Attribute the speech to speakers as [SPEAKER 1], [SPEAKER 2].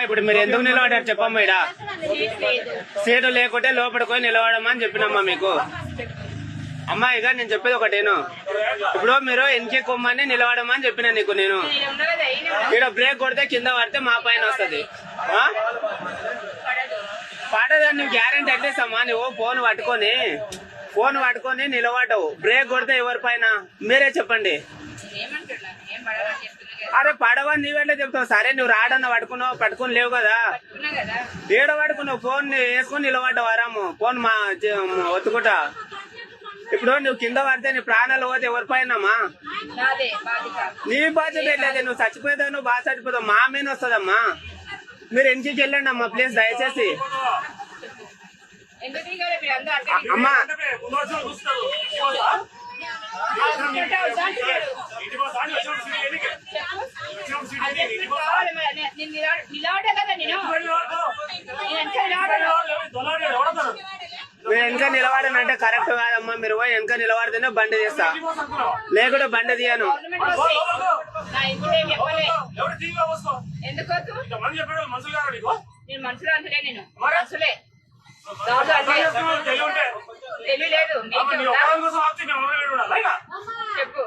[SPEAKER 1] ఇప్పుడు మీరు ఎందుకు నిలబడారు చెప్పమ్మా? ఇడ సీటు లేకుంటే లోపలికి పోయి నిలబడమని చెప్పినమ్మా మీకు. అమ్మా ఇక నేను చెప్పేది ఒకటేను, ఇప్పుడు మీరు ఎన్కే కొమ్మని నిలబడమని చెప్పిన నీకు నేను. ఇక్కడ బ్రేక్ కొడితే కింద పడితే మా పైన వస్తుంది. పడదని నువ్వు గ్యారెంటీ అడ్డేస్తామా? నువ్వు ఫోన్ పట్టుకొని నిలబడవు. బ్రేక్ కొడితే ఎవరి పైన మీరే చెప్పండి. అరే పడవని నీవెట్లా చెప్తావు? సరే నువ్వు రాడన్న పట్టుకుని లేవు కదా, ఏడ పట్టుకున్నావు? ఫోన్ వేసుకొని నిలబడ్డావు ఆరాము. ఫోన్ మా ఒత్తుకుంటా. ఇప్పుడు నువ్వు కింద పడితే నీ ప్రాణాలు పోతే ఎవరి పైనమ్మా? నీ బాధ్యత లేదు. నువ్వు చచ్చిపోతావు, నువ్వు బాగా చచ్చిపోతావు, మా మీద వస్తుందమ్మా. మీరు ఎన్నికి వెళ్ళండి అమ్మా ప్లీజ్ దయచేసి. అమ్మా మీరు వెనక నిలబడనంటే కరెక్ట్ కాదమ్మా. మీరు పోయి వెనక నిలబడితేనే బండి చేస్తా, లేకుంటే బండి తీయను.
[SPEAKER 2] తెలియలేదు చెప్పు.